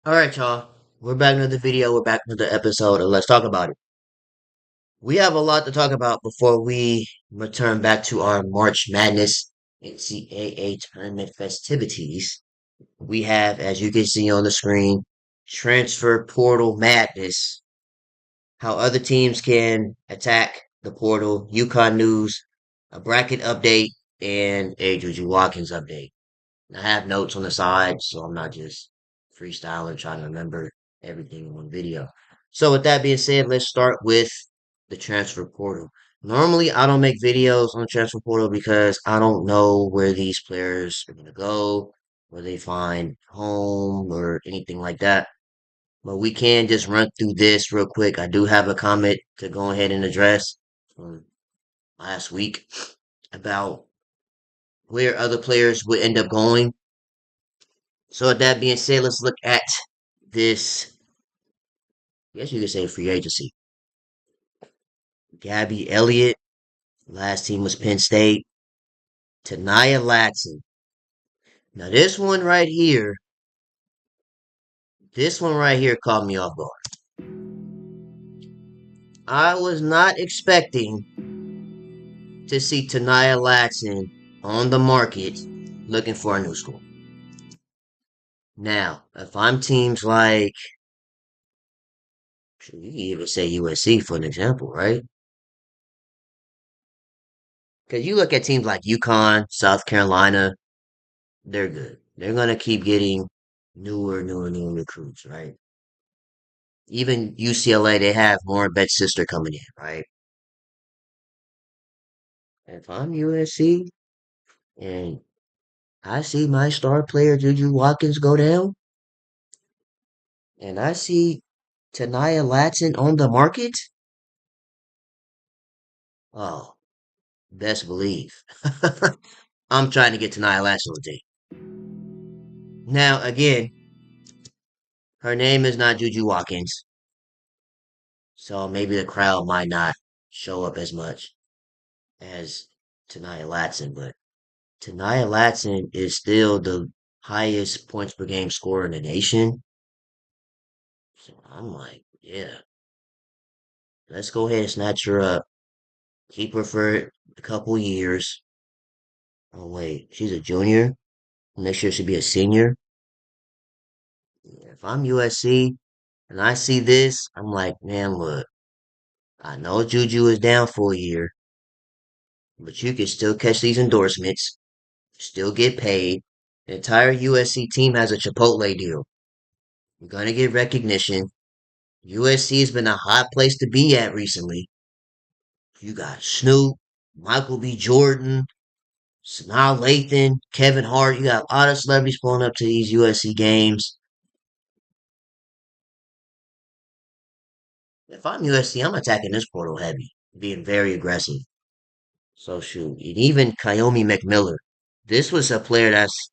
All right, y'all. We're back with another video. We're back with another episode, and let's talk about it. We have a lot to talk about before we return back to our March Madness NCAA tournament festivities. We have, as you can see on the screen, transfer portal madness. How other teams can attack the portal. UConn news, a bracket update, and a Juju Watkins update. I have notes on the side, so I'm not just freestyling trying to remember everything in one video. So with that being said, let's start with the transfer portal. Normally, I don't make videos on the transfer portal because I don't know where these players are going to go, where they find home, or anything like that. But we can just run through this real quick. I do have a comment to go ahead and address from last week about where other players would end up going. So with that being said, let's look at this. I guess you could say free agency. Gabby Elliott, last team was Penn State. Tanaya Latson. Now this one right here caught me off guard. I was not expecting to see Tanaya Latson on the market looking for a new school. Now, if I'm teams like, you can even say USC for an example, right? Because you look at teams like UConn, South Carolina, they're good. They're gonna keep getting newer recruits, right? Even UCLA, they have more Bet Sister coming in, right? If I'm USC and I see my star player Juju Watkins go down, and I see Tanaya Latson on the market, oh, best believe I'm trying to get Tanaya Latson on the team. Now, again, her name is not Juju Watkins, so maybe the crowd might not show up as much as Tanaya Latson, but Tanaya Latson is still the highest points per game scorer in the nation. So I'm like, yeah, let's go ahead and snatch her up. Keep her for a couple years. Oh wait, she's a junior. Next year she'll be a senior. If I'm USC and I see this, I'm like, man, look, I know Juju is down for a year, but you can still catch these endorsements, still get paid. The entire USC team has a Chipotle deal. You're gonna get recognition. USC has been a hot place to be at recently. You got Snoop, Michael B. Jordan, Sanaa Lathan, Kevin Hart. You got a lot of celebrities pulling up to these USC games. If I'm USC, I'm attacking this portal heavy, being very aggressive. So shoot, and even Kayomi McMiller. This was a player that's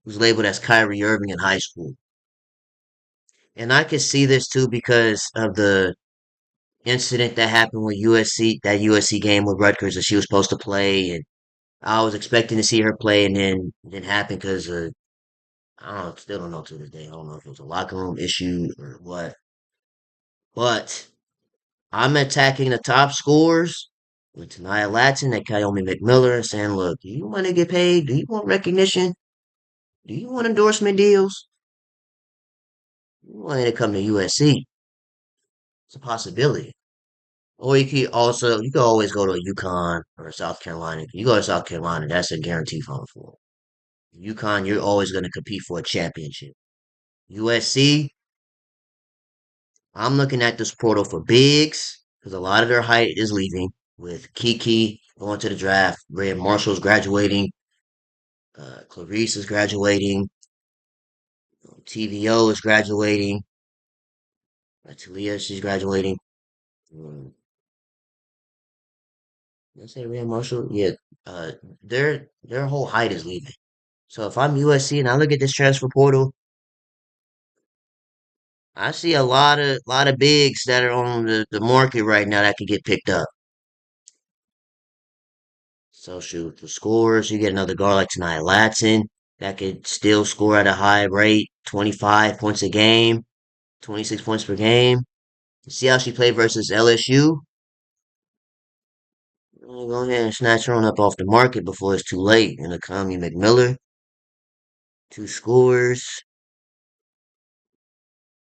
was labeled as Kyrie Irving in high school, and I could see this too because of the incident that happened with USC, that USC game with Rutgers that she was supposed to play, and I was expecting to see her play, and then it didn't happen because I don't know, still don't know to this day. I don't know if it was a locker room issue or what, but I'm attacking the top scorers with Tanaya Latson and Kayomi McMiller and saying, look, do you want to get paid? Do you want recognition? Do you want endorsement deals? You want to come to USC? It's a possibility. Or you could always go to a UConn or a South Carolina. You go to South Carolina, that's a guaranteed Final Four. UConn, you're always going to compete for a championship. USC, I'm looking at this portal for bigs because a lot of their height is leaving with Kiki going to the draft. Red Marshall's graduating. Clarice is graduating. TVO is graduating. Talia, she's graduating. Um, did I say Red Marshall? Yeah. Uh, their whole height is leaving. So if I'm USC and I look at this transfer portal, I see a lot of bigs that are on the market right now that could get picked up. So shoot, for scores, you get another guard like Tanaya Latson that could still score at a high rate. 25 points a game, 26 points per game. See how she played versus LSU? Go ahead and snatch her on up off the market before it's too late. And Akami McMiller, two scores.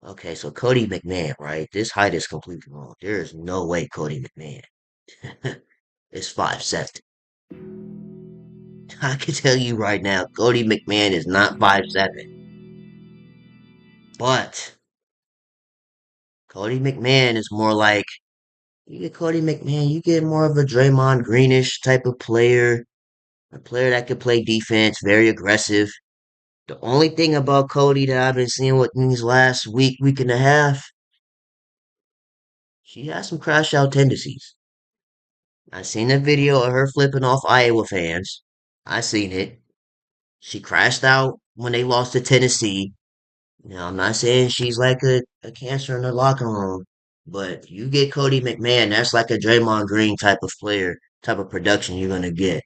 Okay, so Cody McMahon, right? This height is completely wrong. There is no way Cody McMahon is 5'7". I can tell you right now, Cody McMahon is not 5'7". But Cody McMahon is more like you get Cody McMahon, you get more of a Draymond Greenish type of player, a player that could play defense, very aggressive. The only thing about Cody that I've been seeing within these last week and a half, she has some crash out tendencies. I seen a video of her flipping off Iowa fans. I seen it. She crashed out when they lost to Tennessee. Now I'm not saying she's like a cancer in the locker room, but you get Cody McMahon, that's like a Draymond Green type of player, type of production you're gonna get.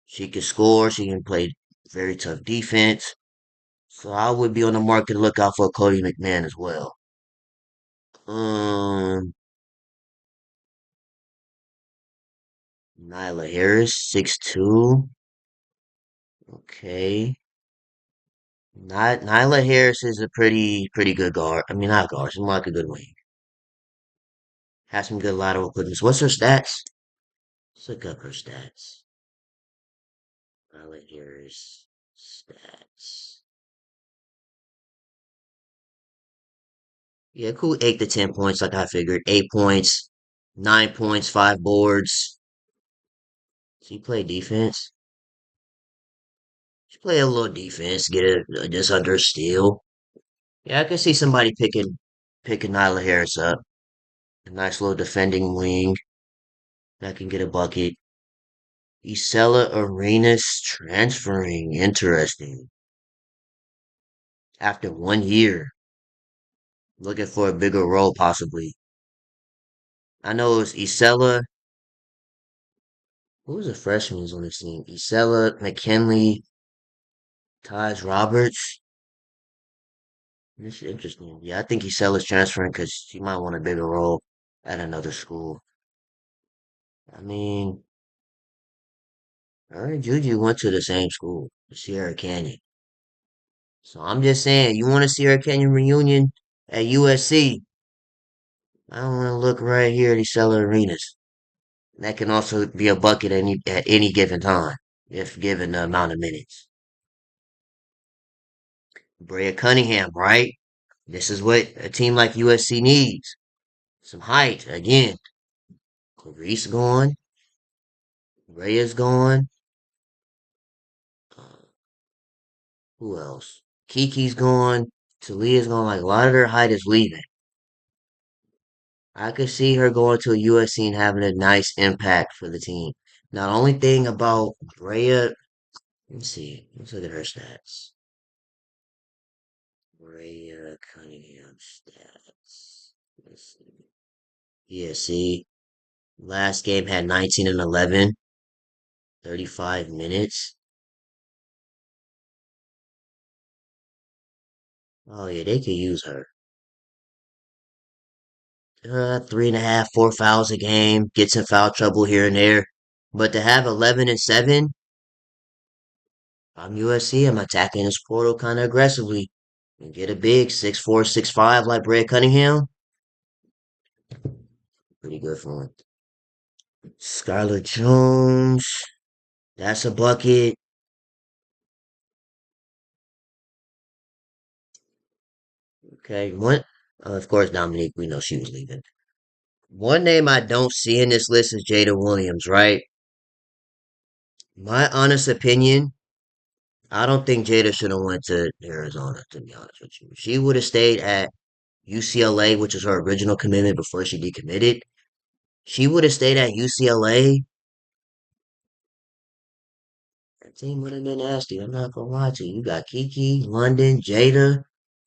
She can score, she can play very tough defense. So I would be on the market to look out for Cody McMahon as well. Um, Nyla Harris, 6'2". Okay. Nyla Harris is a pretty good guard. I mean, not guard. She's more like a good wing. Has some good lateral quickness. What's her stats? Let's look up her stats. Nyla Harris stats. Yeah, cool. 8 to 10 points, like I figured. 8 points, 9 points, 5 boards. She played defense. She played a little defense, get it just under a steal. Yeah, I can see somebody picking Nyla Harris up. A nice little defending wing that can get a bucket. Isela Arenas transferring. Interesting. After 1 year. Looking for a bigger role, possibly. I know it's Isela. Who was the freshman on this team? Isela, McKinley, Taj Roberts. This is interesting. Yeah, I think Isela's transferring because she might want a bigger role at another school. I mean, her and Juju went to the same school, Sierra Canyon. So I'm just saying, you want to see Sierra Canyon reunion at USC? I don't want to look right here at these cellar arenas. That can also be a bucket at any given time, if given the amount of minutes. Brea Cunningham, right? This is what a team like USC needs. Some height. Again, Clarice gone. Brea's gone. Uh, who else? Kiki's gone. Talia's gone. Like, a lot of their height is leaving. I could see her going to a USC and having a nice impact for the team. Now, the only thing about Brea, let's see. Let's look at her stats. Brea Cunningham stats. Let's see. Yeah, see. Last game had 19 and 11, 35 minutes. Oh, yeah, they could use her. 3.5, 4 fouls a game, gets in foul trouble here and there. But to have 11 and 7, I'm USC. I'm attacking this portal kind of aggressively and get a big 6'4", 6'5" like Brad Cunningham. Pretty good for him. Skylar Jones. That's a bucket. Okay. Of course, Dominique, we know she was leaving. One name I don't see in this list is Jada Williams, right? My honest opinion, I don't think Jada should have went to Arizona, to be honest with you. She would have stayed at UCLA, which is her original commitment before she decommitted. She would have stayed at UCLA. That team would have been nasty. I'm not gonna lie to you. You got Kiki, London, Jada,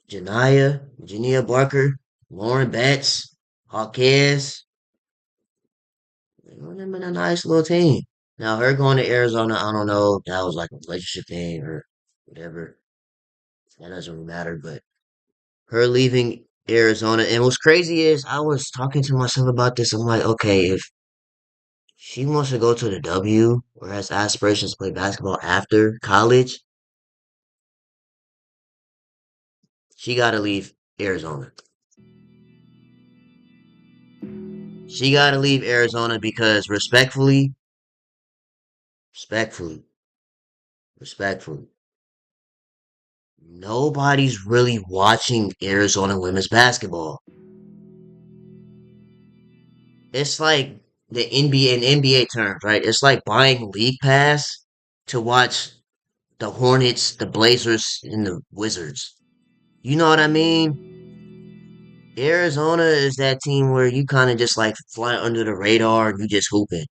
Jania Barker, Lauren Betts, Hawkes. It would have been a nice little team. Now her going to Arizona, I don't know if that was like a relationship thing or whatever. That doesn't really matter, but her leaving Arizona, and what's crazy is I was talking to myself about this. I'm like, okay, if she wants to go to the W or has aspirations to play basketball after college, she got to leave Arizona. She got to leave Arizona because respectfully, respectfully, nobody's really watching Arizona women's basketball. It's like the NBA in NBA terms, right? It's like buying League Pass to watch the Hornets, the Blazers, and the Wizards. You know what I mean? Arizona is that team where you kind of just like fly under the radar and you just hooping.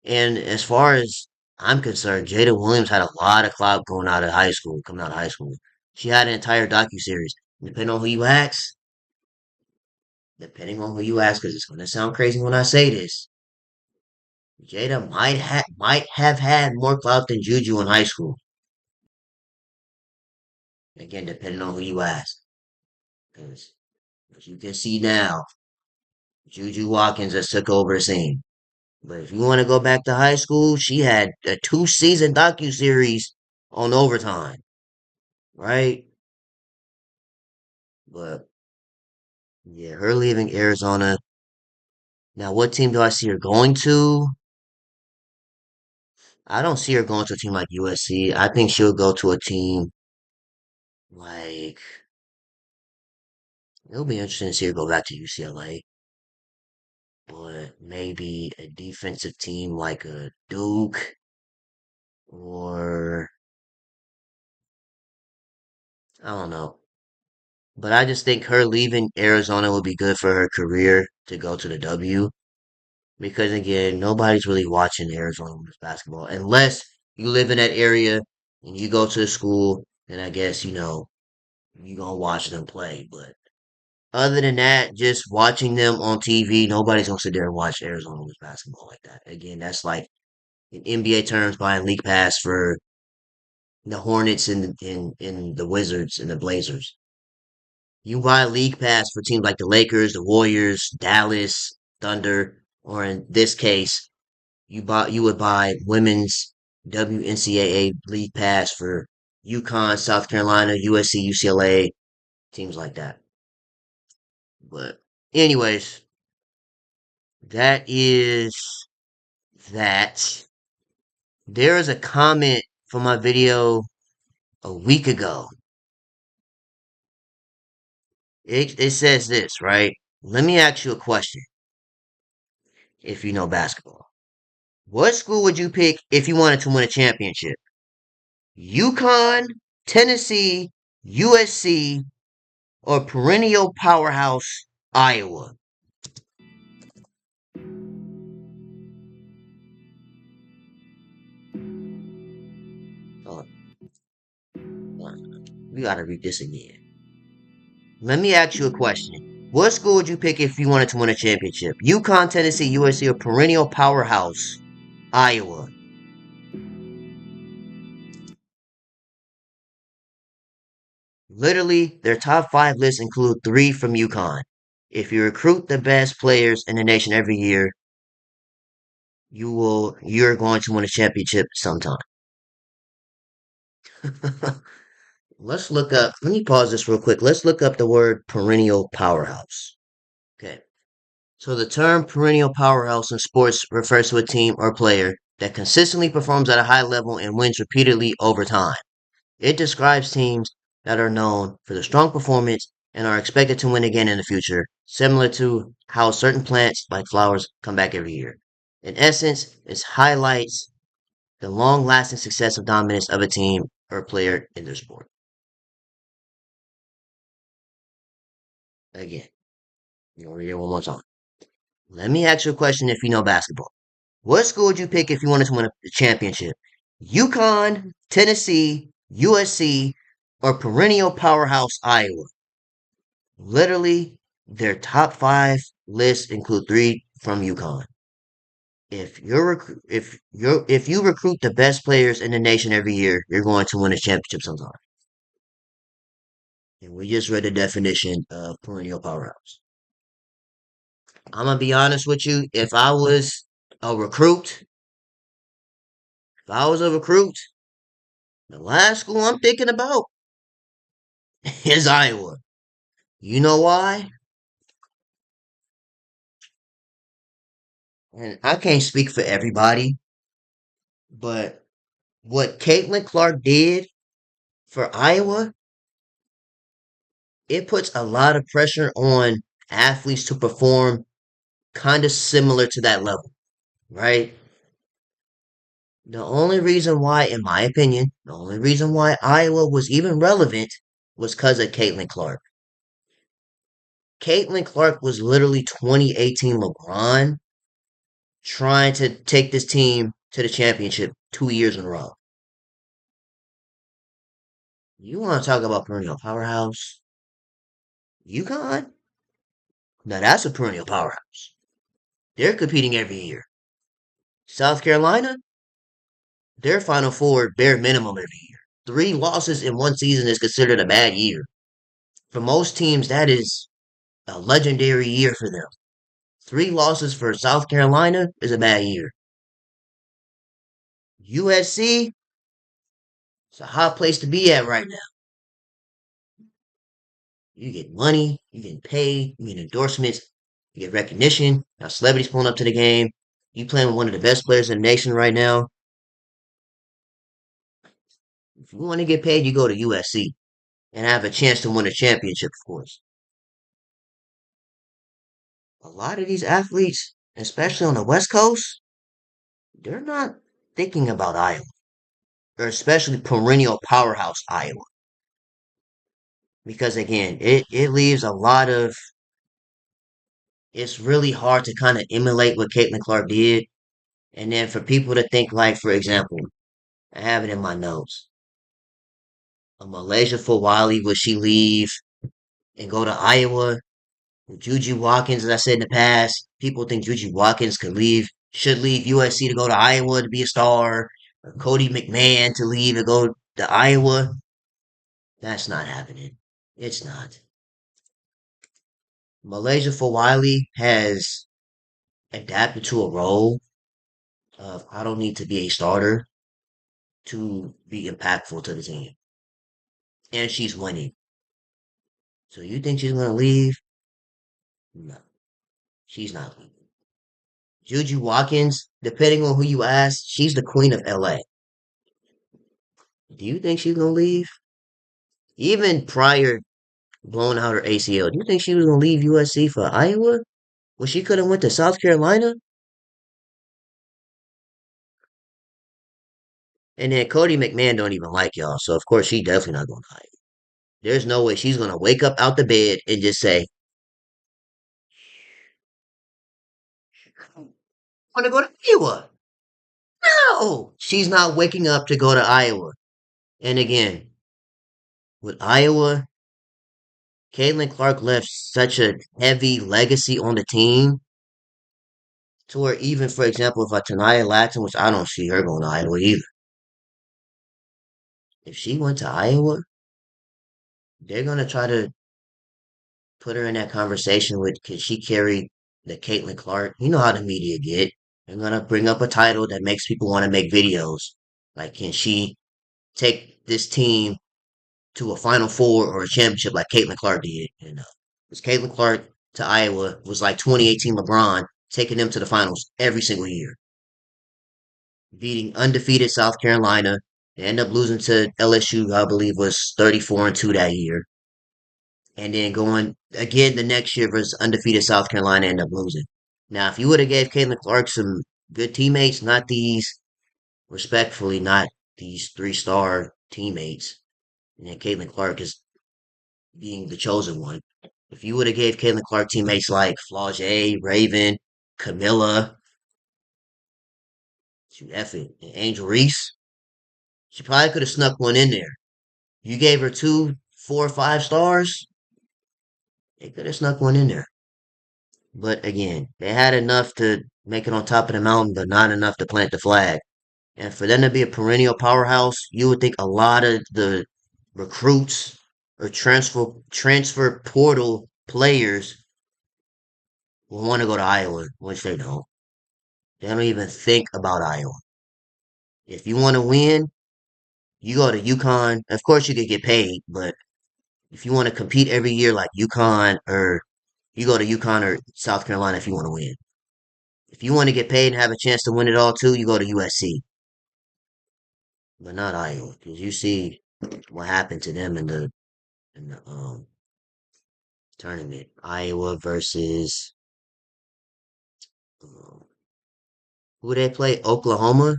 And as far as I'm concerned, Jada Williams had a lot of clout going out of high school, coming out of high school. She had an entire docu-series. Depending on who you ask, because it's going to sound crazy when I say this, Jada might have had more clout than Juju in high school. Again, depending on who you ask, because as you can see now, Juju Watkins has took over the scene. But if you want to go back to high school, she had a two-season docu-series on overtime, right? But yeah, her leaving Arizona. Now, what team do I see her going to? I don't see her going to a team like USC. I think she'll go to a team like it'll be interesting to see her go back to UCLA, but maybe a defensive team like a Duke or I don't know. But I just think her leaving Arizona would be good for her career to go to the W because again, nobody's really watching Arizona women's basketball unless you live in that area and you go to the school. And I guess you gonna watch them play. But other than that, just watching them on TV, nobody's gonna sit there and watch Arizona women's basketball like that. Again, that's like in NBA terms buying league pass for the Hornets and the Wizards and the Blazers. You buy a league pass for teams like the Lakers, the Warriors, Dallas, Thunder, or in this case, you would buy women's WNCAA league pass for UConn, South Carolina, USC, UCLA, teams like that. But anyways, that is that. There is a comment from my video a week ago. It says this, right? Let me ask you a question if you know basketball. What school would you pick if you wanted to win a championship? UConn, Tennessee, USC, or perennial powerhouse Iowa? Oh, we gotta read this again. Let me ask you a question. What school would you pick if you wanted to win a championship? UConn, Tennessee, USC, or perennial powerhouse Iowa? Literally, their top five lists include three from UConn. If you recruit the best players in the nation every year, you're going to win a championship sometime. Let me pause this real quick. Let's look up the word perennial powerhouse. Okay. So the term perennial powerhouse in sports refers to a team or player that consistently performs at a high level and wins repeatedly over time. It describes teams that are known for their strong performance and are expected to win again in the future, similar to how certain plants, like flowers, come back every year. In essence, it highlights the long lasting success of dominance of a team or player in their sport. Again, you want to hear one more time. Let me ask you a question if you know basketball. What school would you pick if you wanted to win a championship? UConn, Tennessee, USC, or perennial powerhouse Iowa? Literally, their top five lists include three from UConn. If you recruit the best players in the nation every year, you're going to win a championship sometime. And we just read the definition of perennial powerhouse. I'm gonna be honest with you. A recruit, if I was a recruit, the last school I'm thinking about is Iowa. You know why? And I can't speak for everybody, but what Caitlin Clark did for Iowa, it puts a lot of pressure on athletes to perform kind of similar to that level, right? The only reason why, in my opinion, the only reason why Iowa was even relevant was because of Caitlin Clark. Caitlin Clark was literally 2018 LeBron trying to take this team to the championship 2 years in a row. You want to talk about perennial powerhouse? UConn? Now that's a perennial powerhouse. They're competing every year. South Carolina? Their Final Four bare minimum every year. 3 losses in one season is considered a bad year. For most teams, that is a legendary year for them. 3 losses for South Carolina is a bad year. USC, it's a hot place to be at right now. You get money, you get paid, you get endorsements, you get recognition. Now celebrities pulling up to the game. You playing with one of the best players in the nation right now. If you want to get paid, you go to USC and have a chance to win a championship, of course. A lot of these athletes, especially on the West Coast, they're not thinking about Iowa, or especially perennial powerhouse Iowa. Because again, it leaves a lot of it's really hard to kind of emulate what Caitlin Clark did. And then for people to think like, for example, I have it in my notes. A Malaysia for Wiley, would she leave and go to Iowa? Juju Watkins, as I said in the past, people think Juju Watkins should leave USC to go to Iowa to be a star, or Cody McMahon to leave and go to Iowa. That's not happening. It's not. Malaysia for Wiley has adapted to a role of I don't need to be a starter to be impactful to the team. And she's winning. So you think she's gonna leave? No, she's not leaving. Juju Watkins, depending on who you ask, she's the queen of LA. Do you think she's gonna leave? Even prior blowing out her ACL, do you think she was gonna leave USC for Iowa? Well, she could have went to South Carolina. And then Cody McMahon don't even like y'all, so of course she definitely not going to Iowa. There's no way she's gonna wake up out the bed and just say, "I want to go to Iowa." No, she's not waking up to go to Iowa. And again, with Iowa, Caitlin Clark left such a heavy legacy on the team to where even, for example, if a Tanaya Latin, which I don't see her going to Iowa either, if she went to Iowa, they're gonna try to put her in that conversation with could she carry the Caitlin Clark? You know how the media get. They're gonna bring up a title that makes people want to make videos. Like, can she take this team to a Final Four or a championship like Caitlin Clark did? You know, because Caitlin Clark to Iowa was like 2018 LeBron taking them to the finals every single year, beating undefeated South Carolina. They end up losing to LSU, I believe, was 34-2 that year. And then going again the next year versus undefeated South Carolina, end up losing. Now, if you would have gave Caitlin Clark some good teammates, not these, respectfully, not these 3-star teammates, and then Caitlin Clark is being the chosen one. If you would have gave Caitlin Clark teammates like Flau'jae, Raven, Camilla, shoot, effing, and Angel Reese, she probably could have snuck one in there. You gave her 2, 4, 5 stars, they could have snuck one in there. But again, they had enough to make it on top of the mountain, but not enough to plant the flag. And for them to be a perennial powerhouse, you would think a lot of the recruits or transfer portal players will want to go to Iowa, which they don't. They don't even think about Iowa. If you want to win, you go to UConn. Of course, you could get paid, but if you want to compete every year like UConn, or you go to UConn or South Carolina if you want to win. If you want to get paid and have a chance to win it all too, you go to USC, but not Iowa, because you see what happened to them in the tournament. Iowa versus um, who they play? Oklahoma.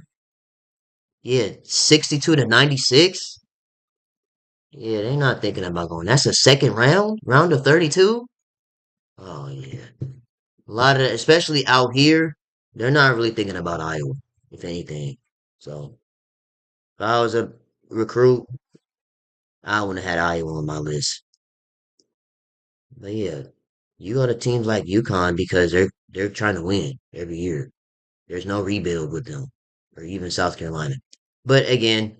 Yeah, 62-96. Yeah, they're not thinking about going. That's a second round of 32. Oh yeah, a lot of that, especially out here, they're not really thinking about Iowa, if anything. So if I was a recruit, I wouldn't have had Iowa on my list. But yeah, you go to teams like UConn because they're trying to win every year. There's no rebuild with them, or even South Carolina. But again,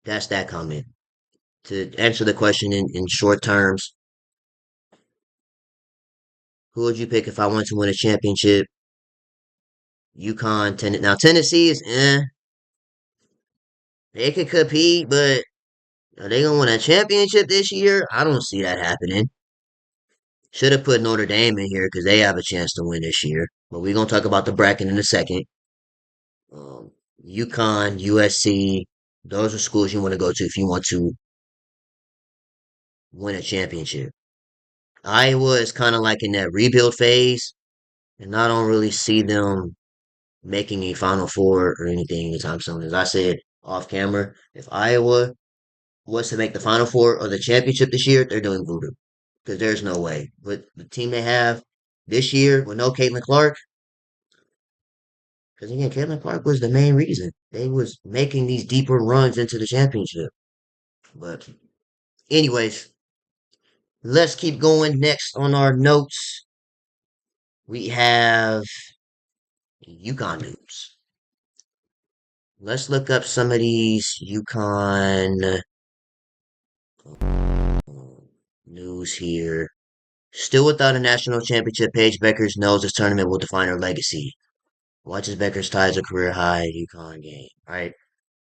that's that comment. To answer the question in short terms, who would you pick if I want to win a championship? UConn, Tennessee. Now Tennessee is they could compete, but are they gonna win a championship this year? I don't see that happening. Should have put Notre Dame in here because they have a chance to win this year. But we're gonna talk about the bracket in a second. Um, UConn, USC, those are schools you want to go to if you want to win a championship. Iowa is kind of like in that rebuild phase, and I don't really see them making a Final Four or anything anytime soon. As I said off camera, if Iowa was to make the Final Four or the championship this year, they're doing voodoo because there's no way. With the team they have this year, with no Caitlin Clark, because again, Caitlin Clark was the main reason they was making these deeper runs into the championship. But anyways, let's keep going. Next on our notes, we have UConn news. Let's look up some of these UConn news here. Still without a national championship, Paige Beckers knows this tournament will define her legacy. Watches Beckers ties a career high UConn game. All right.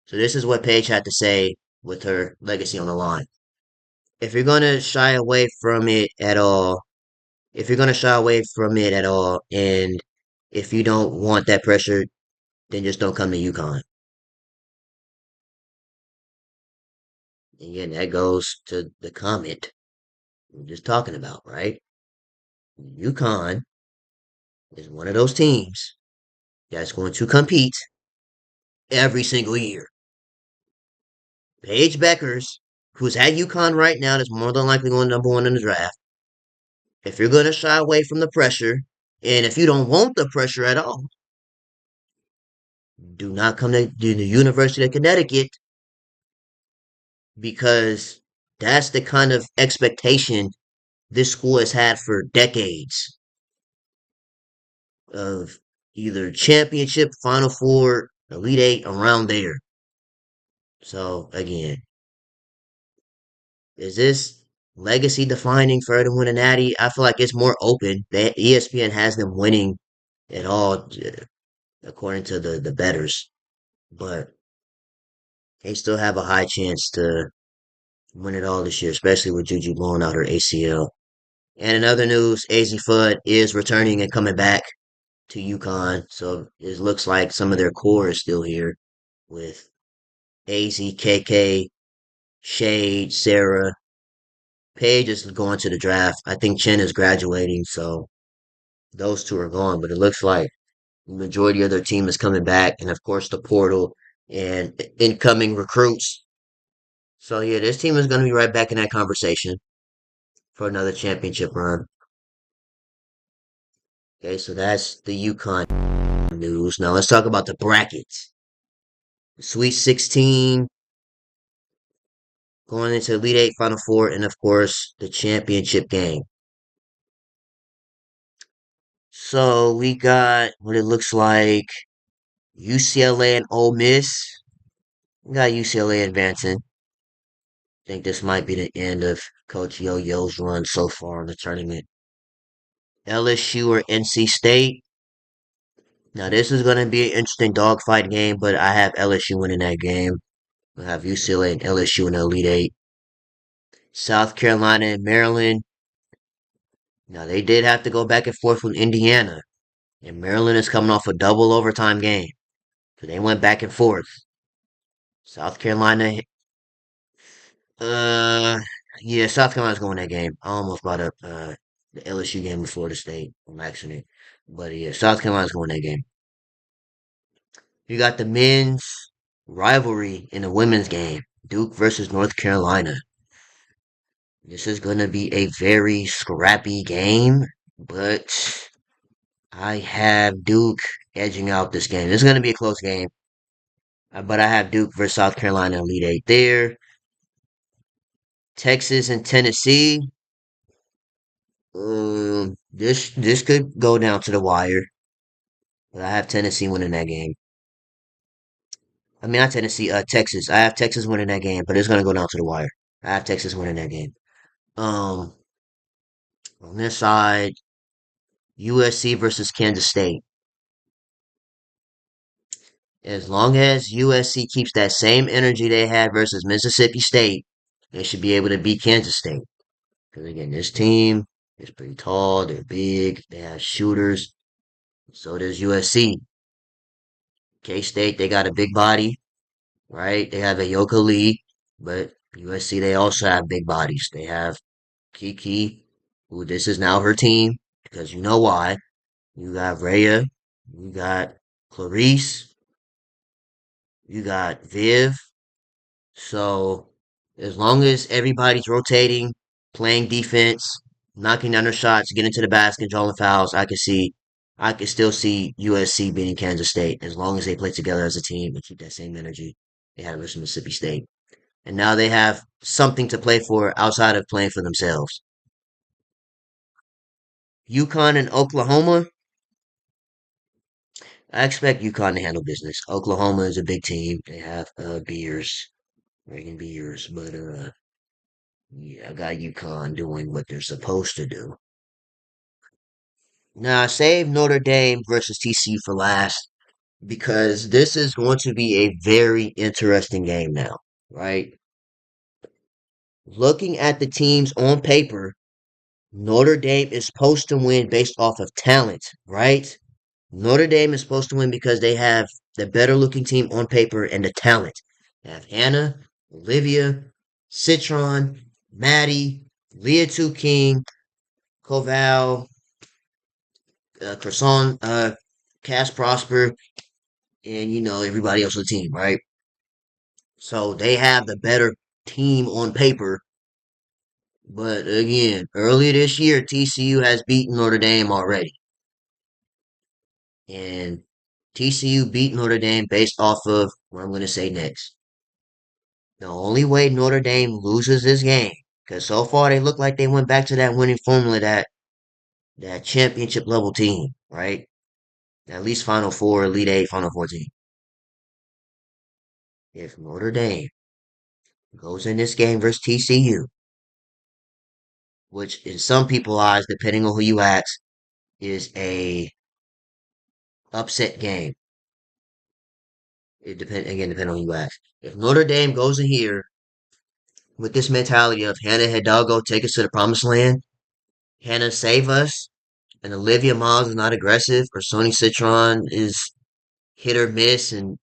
So this is what Paige had to say with her legacy on the line. If you're gonna shy away from it at all, if you're gonna shy away from it at all, and if you don't want that pressure, then just don't come to UConn. And again, that goes to the comment we're just talking about, right? UConn is one of those teams that's going to compete every single year. Paige Beckers, who's at UConn right now, that's more than likely going number one in the draft. If you're going to shy away from the pressure, and if you don't want the pressure at all, do not come to the University of Connecticut because that's the kind of expectation this school has had for decades of either championship, Final Four, Elite Eight, around there. So again, is this legacy defining for her to win a natty? I feel like it's more open. ESPN has them winning it all according to the betters, but they still have a high chance to win it all this year, especially with Juju blowing out her ACL. And in other news, AZ Fudd is returning and coming back to UConn, so it looks like some of their core is still here with AZ, KK, Shade, Sarah. Paige is going to the draft. I think Chen is graduating, so those two are gone. But it looks like the majority of their team is coming back, and of course the portal and incoming recruits. So yeah, this team is going to be right back in that conversation for another championship run. Okay, so that's the UConn news. Now let's talk about the brackets. Sweet 16, going into Elite Eight, Final Four, and of course the championship game. So we got what it looks like UCLA and Ole Miss. We got UCLA advancing. think this might be the end of Coach Yo-Yo's run so far in the tournament. LSU or NC State? Now this is going to be an interesting dogfight game, but I have LSU winning that game. I have UCLA and LSU in the Elite Eight. South Carolina and Maryland. Now they did have to go back and forth with Indiana, and Maryland is coming off a double overtime game, so they went back and forth. South Carolina, uh, yeah, South Carolina's going that game. I almost brought up the LSU game with Florida State on accident, but yeah, South Carolina's going that game. You got the men's rivalry in the women's game, Duke versus North Carolina. This is going to be a very scrappy game, but I have Duke edging out this game. This is going to be a close game, but I have Duke versus South Carolina Elite Eight there. Texas and Tennessee. This could go down to the wire, but I have Tennessee winning that game. I mean, not Tennessee, Texas. I have Texas winning that game, but it's going to go down to the wire. I have Texas winning that game. Um, on this side, USC versus Kansas State. As long as USC keeps that same energy they had versus Mississippi State, they should be able to beat Kansas State. Because again, this team is pretty tall, they're big, they have shooters. So does USC. K State, they got a big body, right? They have a Yoka Lee, but USC, they also have big bodies. They have Kiki, who this is now her team, because you know why. You got Rhea, you got Clarice, you got Viv. So as long as everybody's rotating, playing defense, knocking down their shots, getting to the basket, drawing fouls, I could still see USC beating Kansas State as long as they play together as a team and keep that same energy they had versus Mississippi State. And now they have something to play for outside of playing for themselves. UConn and Oklahoma. I expect UConn to handle business. Oklahoma is a big team. They have Beers, Reagan Beers, but yeah, I got UConn doing what they're supposed to do. Now, I saved Notre Dame versus TCU for last because this is going to be a very interesting game now, right? Looking at the teams on paper, Notre Dame is supposed to win based off of talent, right? Notre Dame is supposed to win because they have the better looking team on paper and the talent. They have Hannah, Olivia, Citron, Maddie, Leah Two King, Koval, Croissant, Cass Prosper, and everybody else on the team, right? So they have the better team on paper. But again, earlier this year, TCU has beaten Notre Dame already, and TCU beat Notre Dame based off of what I'm going to say next. The only way Notre Dame loses this game, because so far they look like they went back to that winning formula, that championship level team, right? At least Final Four, Elite Eight, Final Four team. If Notre Dame goes in this game versus TCU, which in some people's eyes, depending on who you ask, is a upset game. It depending on who you ask. If Notre Dame goes in here with this mentality of Hannah Hidalgo take us to the promised land, Hannah save us, and Olivia Miles is not aggressive, or Sony Citron is hit or miss, and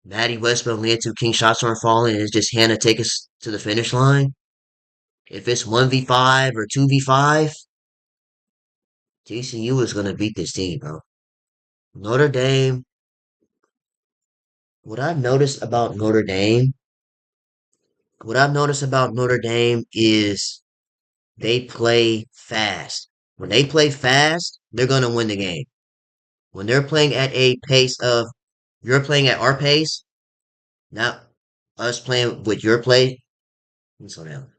Maddie Westbrook and Leah King shots aren't falling, and it's just Hannah take us to the finish line. If it's 1v5 or 2v5, TCU is going to beat this team, bro. Notre Dame, what I've noticed about Notre Dame, what I've noticed about Notre Dame is they play fast. When they play fast, they're going to win the game. When they're playing at a pace of, you're playing at our pace, not us playing with your play. Let me slow down.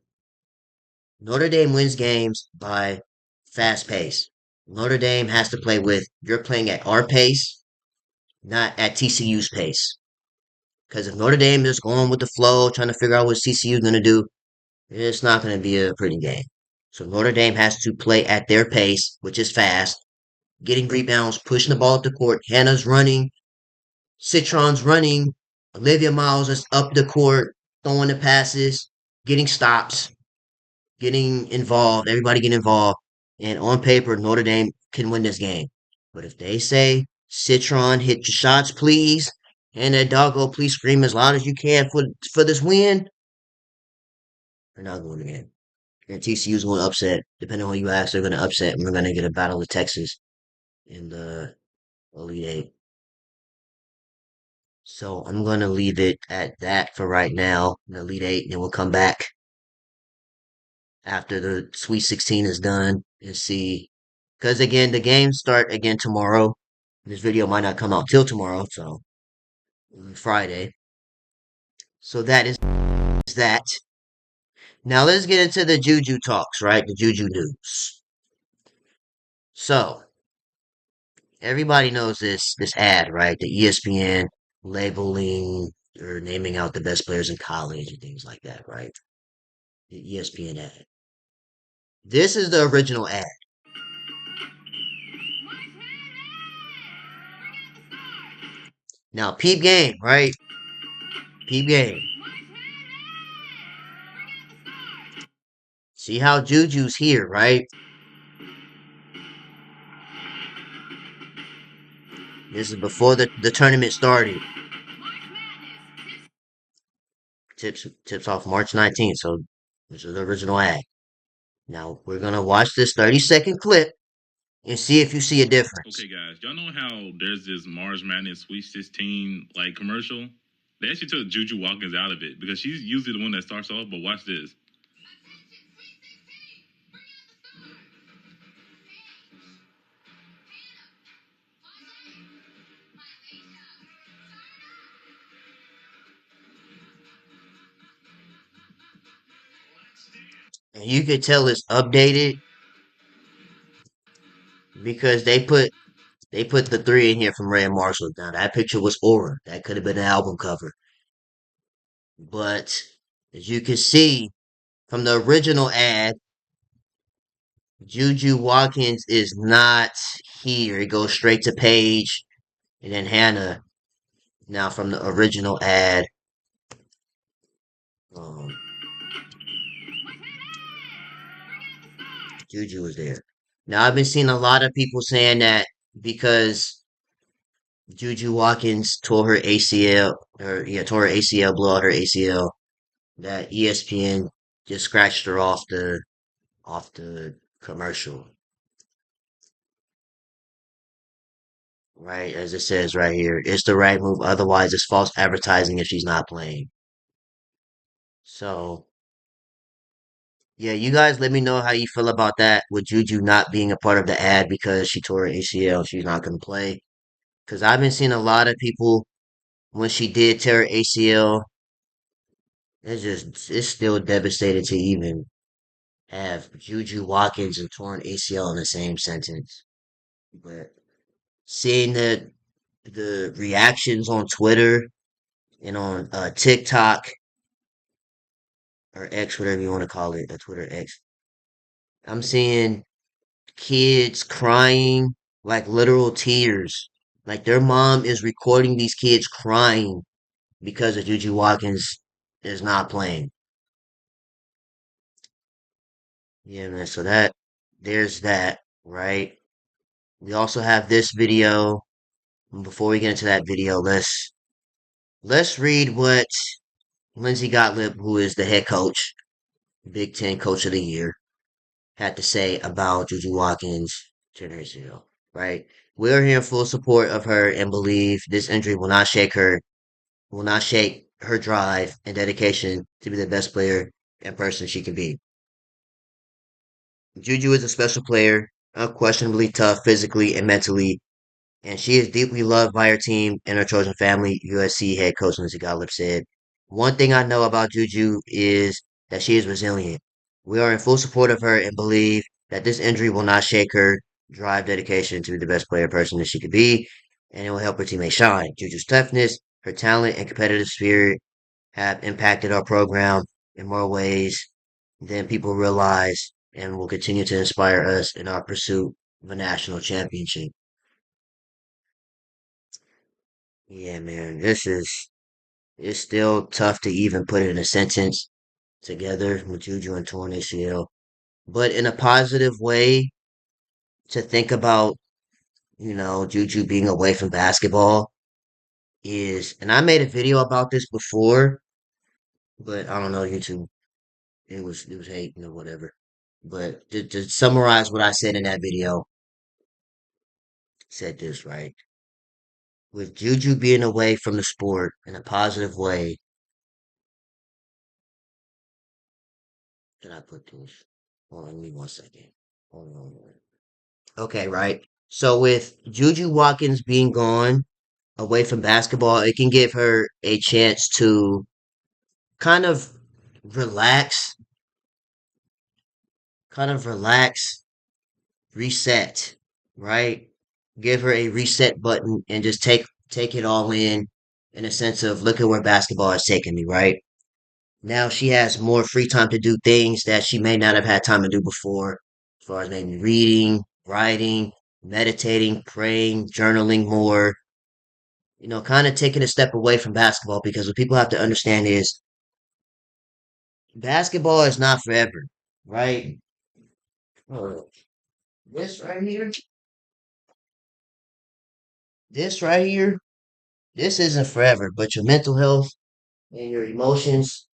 Notre Dame wins games by fast pace. Notre Dame has to play with, you're playing at our pace, not at TCU's pace. Because if Notre Dame is going with the flow, trying to figure out what CCU is going to do, it's not going to be a pretty game. So Notre Dame has to play at their pace, which is fast, getting rebounds, pushing the ball up the court. Hannah's running, Citron's running, Olivia Miles is up the court, throwing the passes, getting stops, getting involved, everybody getting involved. And on paper, Notre Dame can win this game. But if they say, Citron, hit your shots, please, and that doggo, please scream as loud as you can for this win, they're not going to win the game. And TCU's going to upset. Depending on who you ask, they're going to upset. And we're going to get a battle of Texas in the Elite Eight. So I'm going to leave it at that for right now, the Elite Eight, and then we'll come back after the Sweet 16 is done and see. Because again, the games start again tomorrow. This video might not come out till tomorrow, so Friday. So that is that. Now let's get into the Juju talks, right? The Juju news. So everybody knows this ad, right? The ESPN labeling or naming out the best players in college and things like that, right? The ESPN ad. This is the original ad. Now, peep game, right? Peep game. See how Juju's here, right? This is before the tournament started. Tips off March 19th, so this is the original ad. Now, we're going to watch this 30-second clip and see if you see a difference. Okay, guys, y'all know how there's this March Madness Sweet 16 like commercial? They actually took Juju Watkins out of it because she's usually the one that starts off. But watch this. And you could tell it's updated because they put the three in here from Ray and Marshall. Now that picture was Aura. That could have been an album cover. But as you can see from the original ad, Juju Watkins is not here. It goes straight to Paige and then Hannah. Now from the original ad, um, Juju was there. Now I've been seeing a lot of people saying that because Juju Watkins tore her ACL, tore her ACL, blew out her ACL, that ESPN just scratched her off the commercial. Right, as it says right here, it's the right move. Otherwise, it's false advertising if she's not playing. So, yeah, you guys let me know how you feel about that with Juju not being a part of the ad because she tore her ACL. She's not going to play. Because I've been seeing a lot of people when she did tear her ACL, it's still devastating to even have Juju Watkins and torn ACL in the same sentence. But seeing the reactions on Twitter and on TikTok or X, whatever you want to call it, Twitter X, I'm seeing kids crying like literal tears. Like their mom is recording these kids crying because of Juju Watkins is not playing. Yeah, man. So there's that, right? We also have this video. Before we get into that video, let's read what Lindsey Gottlieb, who is the head coach, Big Ten Coach of the Year, had to say about Juju Watkins Jr. Right? We are here in full support of her and believe this injury will not shake her drive and dedication to be the best player and person she can be. Juju is a special player, unquestionably tough physically and mentally, and she is deeply loved by her team and her chosen family, USC head coach Lindsey Gottlieb said. One thing I know about Juju is that she is resilient. We are in full support of her and believe that this injury will not shake her drive dedication to be the best player person that she could be, and it will help her teammates shine. Juju's toughness, Her talent and competitive spirit have impacted our program in more ways than people realize and will continue to inspire us in our pursuit of a national championship. Yeah, man, it's still tough to even put it in a sentence together with Juju and torn ACL. But in a positive way to think about, Juju being away from basketball is, and I made a video about this before, but I don't know, YouTube, it was hating or whatever. But to summarize what I said in that video, said this, right? With Juju being away from the sport in a positive way, did I put this? Hold on, give me 1 second. Hold on. Okay, right. So with Juju Watkins being gone away from basketball, it can give her a chance to kind of relax, kind of relax, reset, right? Give her a reset button and just take it all in a sense of look at where basketball has taken me, right? Now she has more free time to do things that she may not have had time to do before, as far as maybe reading, writing, meditating, praying, journaling more, kind of taking a step away from basketball because what people have to understand is basketball is not forever, right? Uh, This right here, this right here, this isn't forever, but your mental health and your emotions,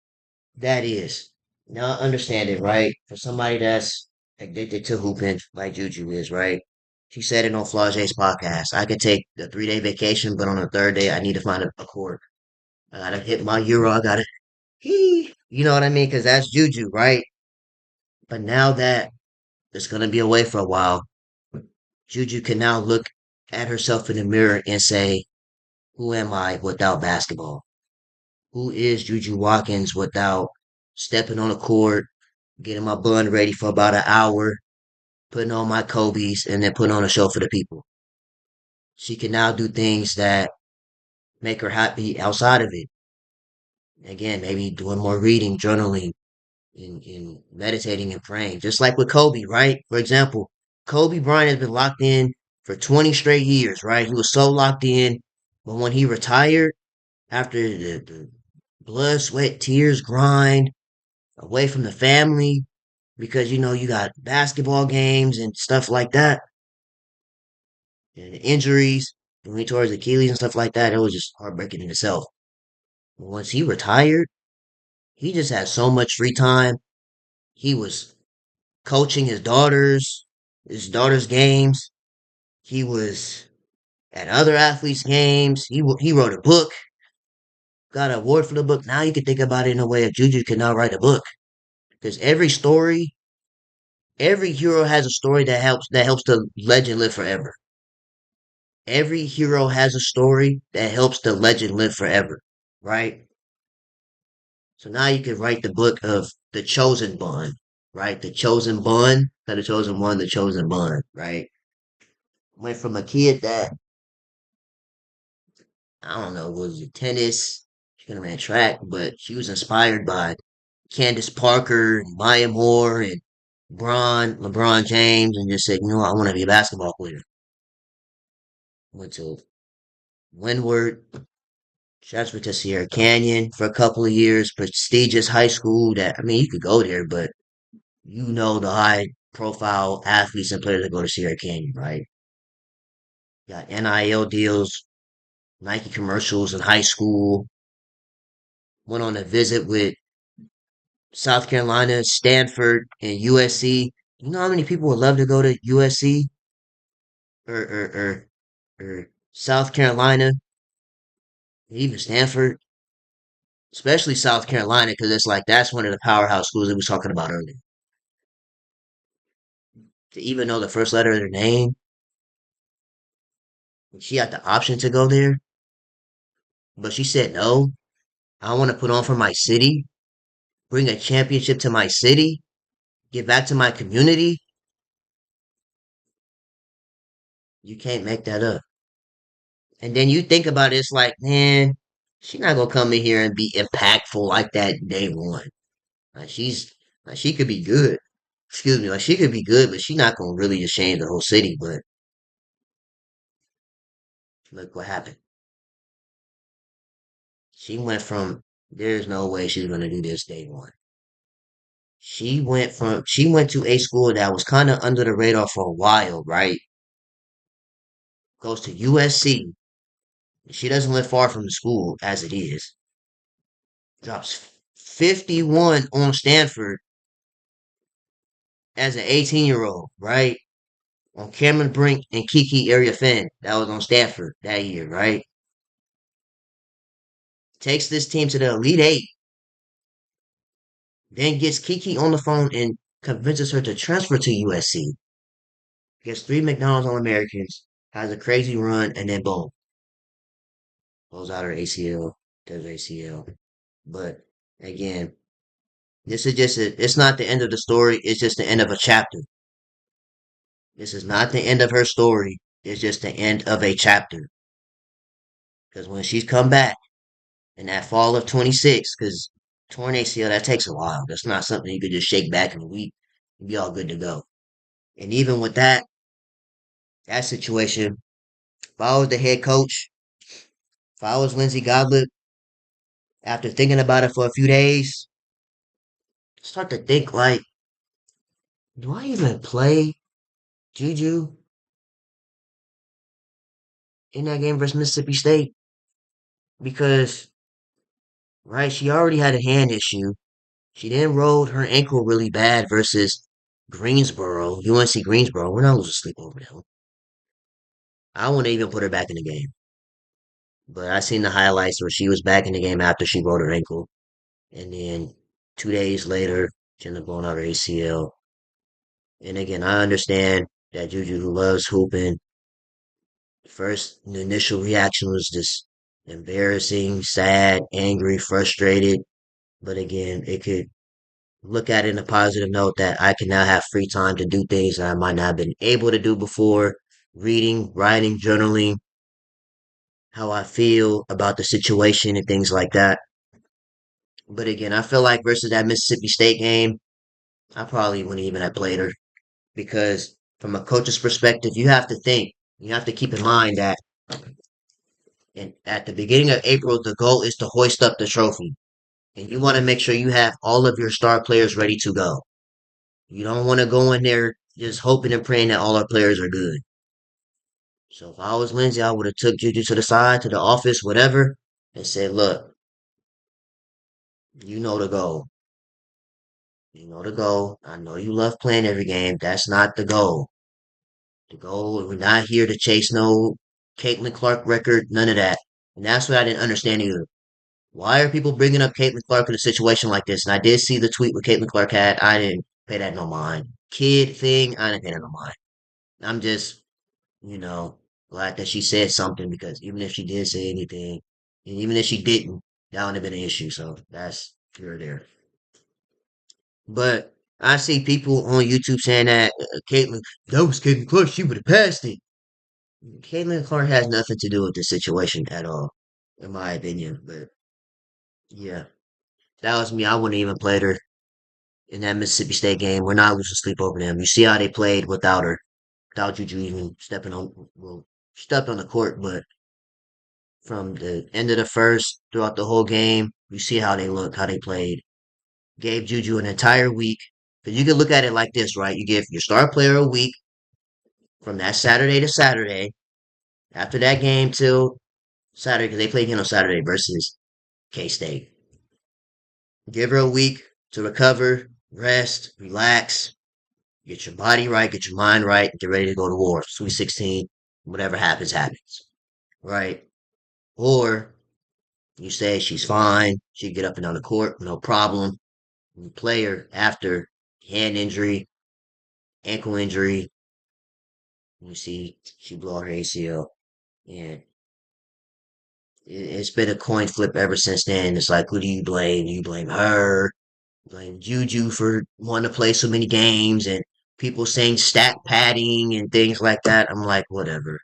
that is. Now I understand it, right? For somebody that's addicted to hooping like Juju is, right? She said it on Flage's podcast. I could take a 3-day vacation, but on the third day, I need to find a court. I gotta hit my euro. I gotta, you know what I mean? Because that's Juju, right? But now that it's gonna be away for a while, Juju can now look at herself in the mirror and say, "Who am I without basketball? Who is Juju Watkins without stepping on the court, getting my bun ready for about an hour, putting on my Kobe's, and then putting on a show for the people?" She can now do things that make her happy outside of it. Again, maybe doing more reading, journaling, in meditating and praying. Just like with Kobe, right? For example, Kobe Bryant has been locked in for 20 straight years, right? He was so locked in, but when he retired, after the blood, sweat, tears, grind, away from the family, because you got basketball games and stuff like that, and injuries, when he tore his Achilles and stuff like that, it was just heartbreaking in itself. But once he retired, he just had so much free time. He was coaching his daughter's games. He was at other athletes' games. He wrote a book, got an award for the book. Now you can think about it in a way of Juju can now write a book because every hero has a story that helps the legend live forever. Every hero has a story that helps the legend live forever, right? So now you can write the book of the chosen bun, right? The chosen bun, not the chosen one, the chosen bun, right? Went from a kid that I don't know, was it tennis? She could have ran track, but she was inspired by Candace Parker, and Maya Moore, and LeBron James, and just said, I want to be a basketball player. Went to Windward, transferred to Sierra Canyon for a couple of years, prestigious high school that, I mean, you could go there, but the high profile athletes and players that go to Sierra Canyon, right? Got NIL deals, Nike commercials in high school, went on a visit with South Carolina, Stanford, and USC. You know how many people would love to go to USC or South Carolina, even Stanford, especially South Carolina, because it's like that's one of the powerhouse schools that we was talking about earlier. To even know the first letter of their name, she had the option to go there, but she said no. I want to put on for my city, bring a championship to my city, give back to my community. You can't make that up. And then you think about it, it's like, man, She not gonna come in here and be impactful like that day one. Like she could be good. Excuse me, like she could be good, but she not gonna really just change the whole city. But look what happened. She went from there's no way she's gonna do this day one. She went to a school that was kind of under the radar for a while, right? Goes to USC. She doesn't live far from the school as it is. Drops 51 on Stanford as an 18-year-old, right? On Cameron Brink and Kiki Area Finn. That was on Stanford that year, right? Takes this team to the Elite Eight, then gets Kiki on the phone and convinces her to transfer to USC. Gets three McDonald's All Americans, has a crazy run, and then boom, blows out her ACL, does ACL. But again, this is it's not the end of the story, it's just the end of a chapter. This is not the end of her story, it's just the end of a chapter. Because when she's come back in that fall of 26, because torn ACL, that takes a while. That's not something you could just shake back in a week and be all good to go. And even with that situation, if I was the head coach, if I was Lindsey Gottlieb, after thinking about it for a few days, start to think like, do I even play Juju in that game versus Mississippi State? Because, right, she already had a hand issue. She then rolled her ankle really bad versus Greensboro, UNC Greensboro. We're not losing sleep over them. I wouldn't even put her back in the game. But I seen the highlights where she was back in the game after she rolled her ankle. And then 2 days later, she ended up blowing out her ACL. And again, I understand that Juju, who loves hooping, first the initial reaction was just embarrassing, sad, angry, frustrated. But again, it could look at it in a positive note that I can now have free time to do things that I might not have been able to do before. Reading, writing, journaling, how I feel about the situation and things like that. But again, I feel like versus that Mississippi State game, I probably wouldn't even have played her because from a coach's perspective, you have to keep in mind that at the beginning of April, the goal is to hoist up the trophy. And you want to make sure you have all of your star players ready to go. You don't want to go in there just hoping and praying that all our players are good. So if I was Lindsay, I would have took Juju to the side, to the office, whatever, and said, look, you know the goal. You know the goal. I know you love playing every game. That's not the goal. The goal, we're not here to chase no Caitlin Clark record, none of that. And that's what I didn't understand either. Why are people bringing up Caitlin Clark in a situation like this? And I did see the tweet what Caitlin Clark had. I didn't pay that no mind. Kid thing, I didn't pay that no mind. I'm just, you know, glad that she said something because even if she did say anything, and even if she didn't, that would have been an issue. So that's here or there. But I see people on YouTube saying that that was Caitlin Clark, she would have passed it. Caitlin Clark has nothing to do with this situation at all, in my opinion. But yeah, if that was me. I wouldn't even played her in that Mississippi State game. We're not losing sleep over them. You see how they played without her, without Juju even stepped on the court. But from the end of the first throughout the whole game, you see how they look, how they played. Gave Juju an entire week. Because you can look at it like this, right? You give your star player a week from that Saturday to Saturday. After that game till Saturday, because they played again on Saturday versus K State. Give her a week to recover, rest, relax, get your body right, get your mind right, get ready to go to war. Sweet 16, whatever happens, happens. Right? Or you say she's fine, she can get up and down the court, no problem. You play her after hand injury, ankle injury. You see, she blew out her ACL. And it's been a coin flip ever since then. It's like, who do you blame? Do you blame her? Blame Juju for wanting to play so many games and people saying stat padding and things like that. I'm like, whatever.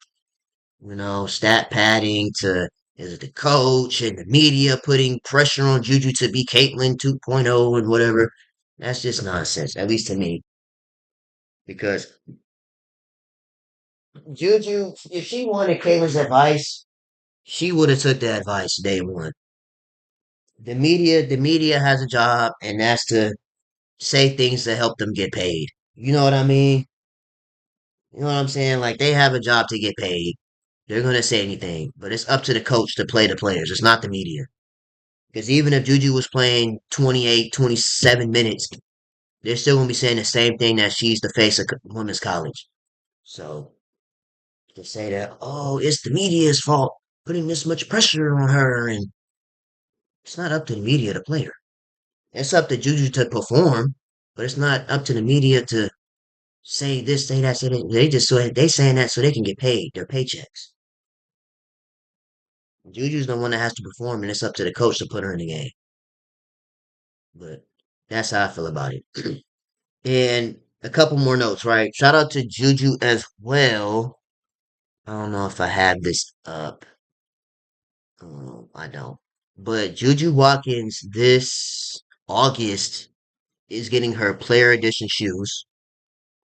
Stat padding to Is it the coach and the media putting pressure on Juju to be Caitlyn 2.0 and whatever? That's just nonsense, at least to me. Because Juju, if she wanted Caitlyn's advice, she would have took the advice day one. The media has a job, and that's to say things to help them get paid. You know what I mean? You know what I'm saying? Like they have a job to get paid. They're gonna say anything, but it's up to the coach to play the players. It's not the media. Because even if Juju was playing 28, 27 minutes, they're still gonna be saying the same thing that she's the face of women's college. So to say that, oh, it's the media's fault putting this much pressure on her, and it's not up to the media to play her. It's up to Juju to perform, but it's not up to the media to say this, say that, say that. They saying that so they can get paid their paychecks. Juju's the one that has to perform, and it's up to the coach to put her in the game. But that's how I feel about it. And a couple more notes, right? Shout out to Juju as well. I don't know if I have this up. I don't. But Juju Watkins this August is getting her player edition shoes.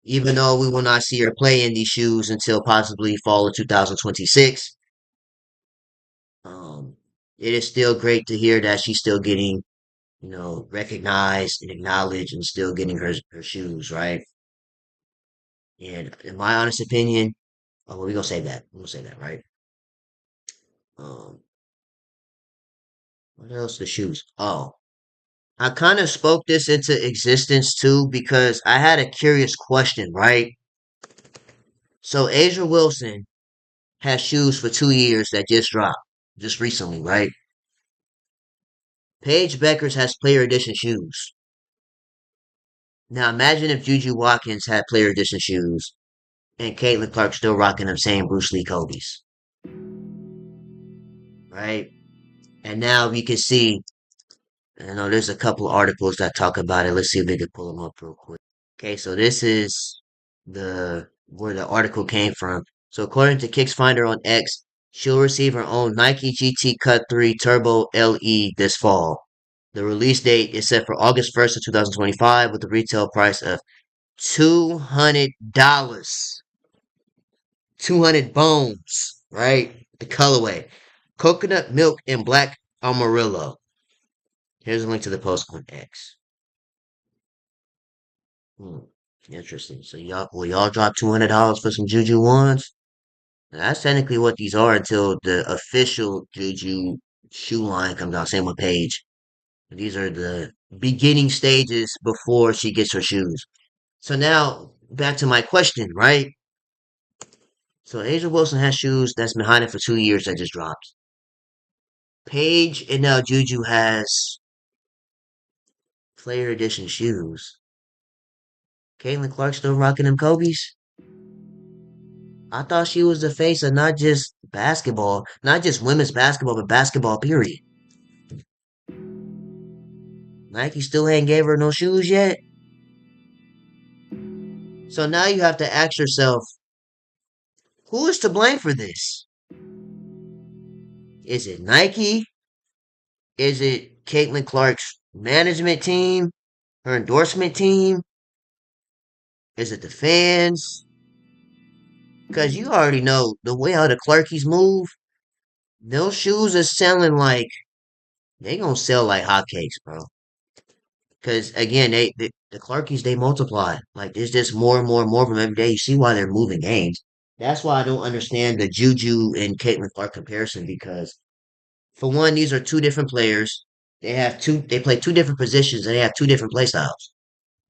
Even though we will not see her play in these shoes until possibly fall of 2026, um, it is still great to hear that she's still getting, recognized and acknowledged and still getting her shoes, right? And in my honest opinion, oh, well, we're gonna say that. We're gonna say that, right? Um, what else? The shoes. Oh, I kind of spoke this into existence too because I had a curious question, right? So Asia Wilson has shoes for 2 years that just dropped, just recently, right? Paige Beckers has player edition shoes. Now imagine if Juju Watkins had player edition shoes and Caitlin Clark still rocking them same Bruce Lee Kobe's, right? And now we can see, I know there's a couple articles that talk about it. Let's see if we can pull them up real quick. Okay, so this is the where the article came from. So according to KicksFinder on X, she'll receive her own Nike GT Cut 3 Turbo LE this fall. The release date is set for August 1st of 2025 with a retail price of $200. 200 bones, right? The colorway. Coconut milk and black amarillo. Here's a link to the post on X. Hmm. Interesting. So y'all drop $200 for some Juju ones? That's technically what these are until the official Juju shoe line comes out. Same with Paige. These are the beginning stages before she gets her shoes. So now back to my question, right? So Asia Wilson has shoes that's been hiding for 2 years that just dropped. Paige and now Juju has player edition shoes. Caitlin Clark still rocking them Kobe's? I thought she was the face of not just basketball, not just women's basketball, but basketball period. Nike still ain't gave her no shoes yet. So now you have to ask yourself, who is to blame for this? Is it Nike? Is it Caitlin Clark's management team? Her endorsement team? Is it the fans? Because you already know the way how the Clarkies move, those shoes are selling like, they gonna sell like hotcakes, bro. Because again, the Clarkies they multiply. Like there's just more and more and more of them every day. You see why they're moving games. That's why I don't understand the Juju and Caitlin Clark comparison because for one, these are two different players. They play two different positions and they have two different play styles.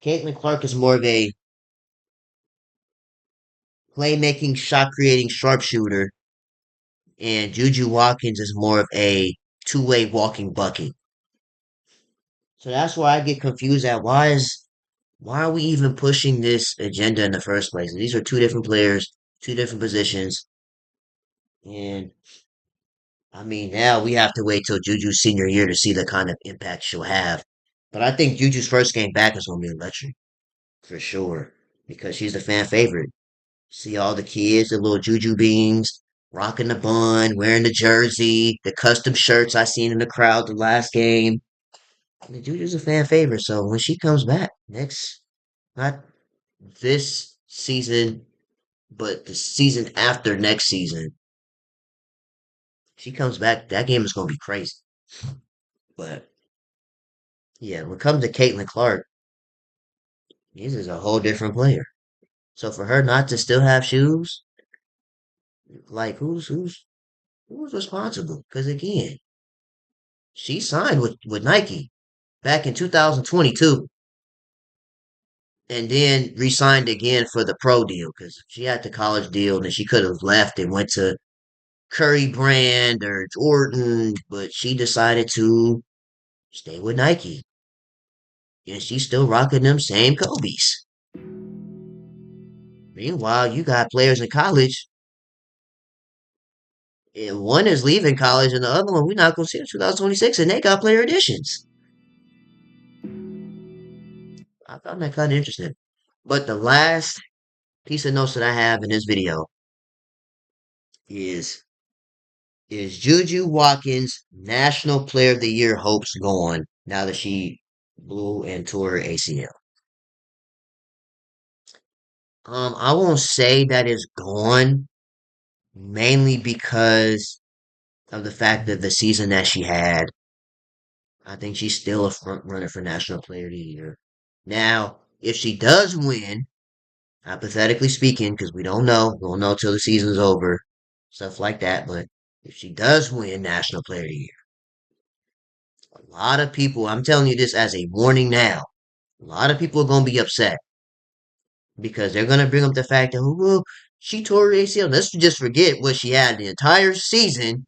Caitlin Clark is more of a playmaking, shot creating sharpshooter, and Juju Watkins is more of a two-way walking bucket. So that's why I get confused at why are we even pushing this agenda in the first place? These are two different players, two different positions, and I mean now we have to wait till Juju's senior year to see the kind of impact she'll have. But I think Juju's first game back is gonna be electric for sure because she's the fan favorite. See all the kids, the little Juju beings. rocking the bun, wearing the jersey, the custom shirts I seen in the crowd the last game. The Juju's a fan favorite, so when she comes back next, not this season, but the season after next season, she comes back, that game is gonna be crazy. But yeah, when it comes to Caitlin Clark, this is a whole different player. So for her not to still have shoes, like who's responsible? Because again, she signed with Nike back in 2022 and then re-signed again for the pro deal because she had the college deal and she could have left and went to Curry Brand or Jordan, but she decided to stay with Nike. And she's still rocking them same Kobe's. Meanwhile, you got players in college, and one is leaving college, and the other one we're not going to see in 2026, and they got player editions. I found that kind of interesting. But the last piece of notes that I have in this video is is Juju Watkins National Player of the Year hopes gone now that she blew and tore her ACL? I won't say that it's gone, mainly because of the fact that the season that she had. I think she's still a front runner for National Player of the Year. Now, if she does win, hypothetically speaking, because we won't know till the season's over, stuff like that. But if she does win National Player of the Year, a lot of people, I'm telling you this as a warning now, a lot of people are going to be upset because they're going to bring up the fact that, oh, well, she tore her ACL. Let's just forget what she had the entire season.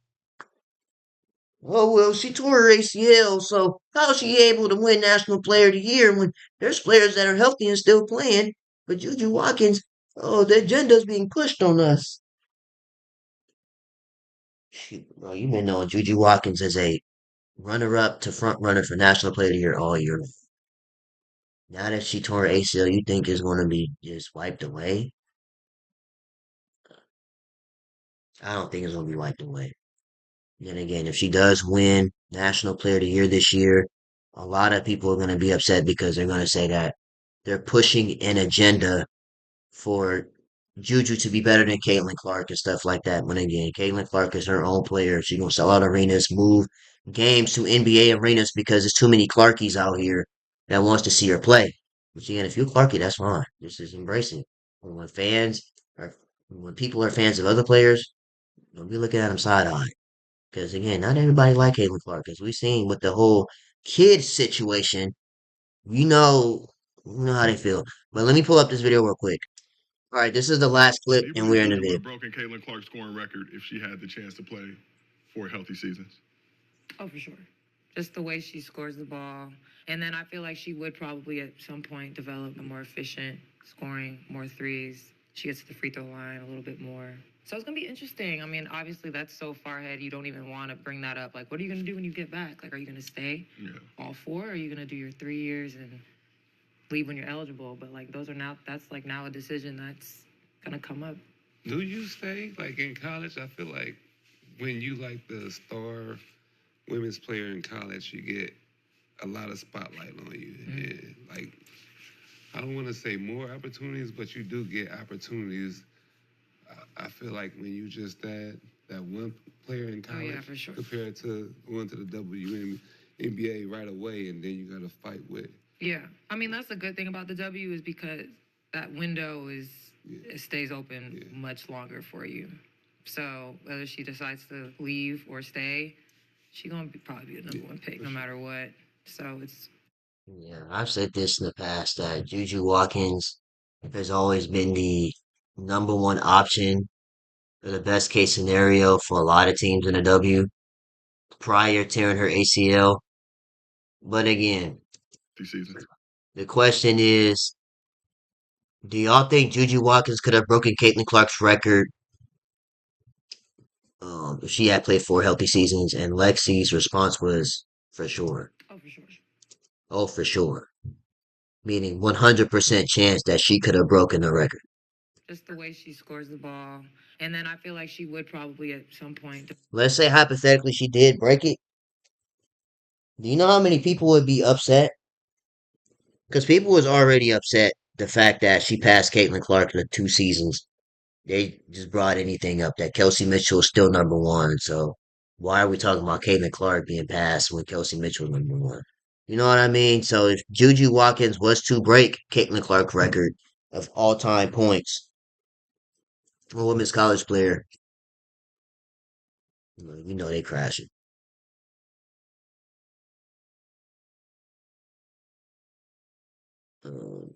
Oh, well, she tore her ACL, so how is she able to win National Player of the Year when there's players that are healthy and still playing? But Juju Watkins, oh, the agenda's being pushed on us. Shoot, bro, you've been knowing Juju Watkins as a runner-up to front runner for National Player of the Year all year. Now that she tore her ACL, you think it's going to be just wiped away? I don't think it's going to be wiped away. Then again, if she does win National Player of the Year this year, a lot of people are going to be upset because they're going to say that they're pushing an agenda for Juju to be better than Caitlin Clark and stuff like that. When again, Caitlin Clark is her own player. She's gonna sell out arenas, move games to NBA arenas because there's too many Clarkies out here that wants to see her play. Which again, if you're Clarky, that's fine. Just embrace it. When fans are, when people are fans of other players, don't be looking at them side eye. Because again, not everybody like Caitlin Clark. As we've seen with the whole kid situation, you know, you know how they feel. But let me pull up this video real quick. All right, this is the last clip, Do you and believe we're in the Juju would video. have broken Caitlin Clark's scoring record if she had the chance to play 4 healthy seasons? Oh, for sure. Just the way she scores the ball. And then I feel like she would probably at some point develop a more efficient scoring, more threes. She gets to the free throw line a little bit more. So it's going to be interesting. I mean, obviously, that's so far ahead, you don't even want to bring that up. Like, what are you going to do when you get back? Like, are you going to stay all four? Or are you going to do your 3 years and leave when you're eligible? But, like, that's like now a decision that's going to come up. Do you stay like in college? I feel like when you like the star women's player in college, you get a lot of spotlight on you. And like, I don't want to say more opportunities, but you do get opportunities. I feel like when you just that one player in Oh, college yeah, for sure. compared to going to the WNBA right away, and then you got to fight with. Yeah, I mean that's the good thing about the W is because that window it stays open much longer for you. So whether she decides to leave or stay, she gonna probably be a number one pick no matter what. So it's Yeah, I've said this in the past that Juju Watkins has always been the number one option for the best case scenario for a lot of teams in the W prior tearing her ACL. But again, This season. the question is, do y'all think Juju Watkins could have broken Caitlin Clark's record if she had played 4 healthy seasons? And Lexi's response was, for sure. oh for sure. Oh, for sure. Meaning 100% chance that she could have broken the record. just the way she scores the ball. And then I feel like she would probably at some point. Let's say hypothetically she did break it. Do you know how many people would be upset? Because people was already upset the fact that she passed Caitlin Clark in the 2 seasons. They just brought anything up that Kelsey Mitchell is still number one. So why are we talking about Caitlin Clark being passed when Kelsey Mitchell is number one? You know what I mean? So if Juju Watkins was to break Caitlin Clark's record of all time points for a women's college player, you know they crashing. Um,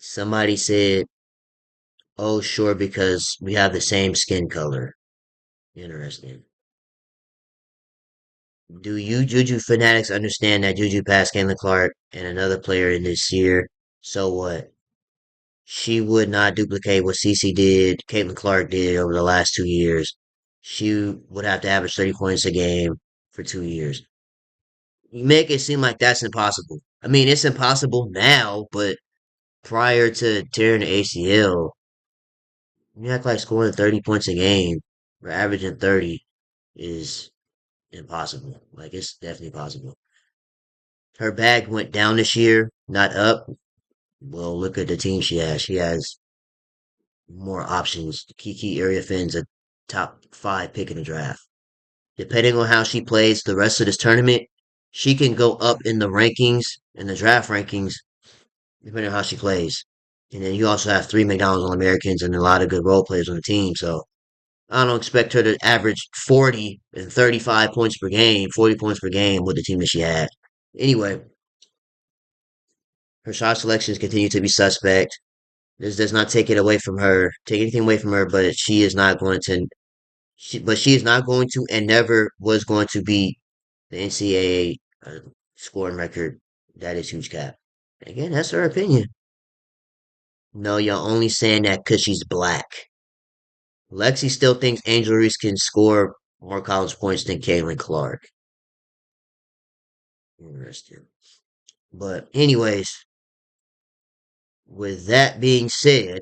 Somebody said, "Oh, sure, because we have the same skin color." Interesting. Do you Juju fanatics understand that Juju passed Caitlin Clark and another player in this year? So what? She would not duplicate what Cece did, Caitlin Clark did over the last 2 years. She would have to average 30 points a game for 2 years. You make it seem like that's impossible. I mean, it's impossible now, but prior to tearing the ACL, you act like scoring 30 points a game or averaging 30 is impossible. Like, it's definitely possible. Her bag went down this year, not up. Well, look at the team she has. She has more options. Kiki Area-Finn's a top 5 pick in the draft. Depending on how she plays the rest of this tournament, she can go up in the rankings, in the draft rankings, depending on how she plays. And then you also have 3 McDonald's All Americans and a lot of good role players on the team. So I don't expect her to average 40 and 35 points per game, 40 points per game with the team that she had. Anyway, her shot selections continue to be suspect. This does not take it away from her, take anything away from her, but she is not going to. She is not going to, and never was going to be the NCAA scoring record. That is huge cap. Again, that's her opinion. No, you're only saying that because she's black. Lexi still thinks Angel Reese can score more college points than Caitlin Clark. Interesting. But anyways, with that being said,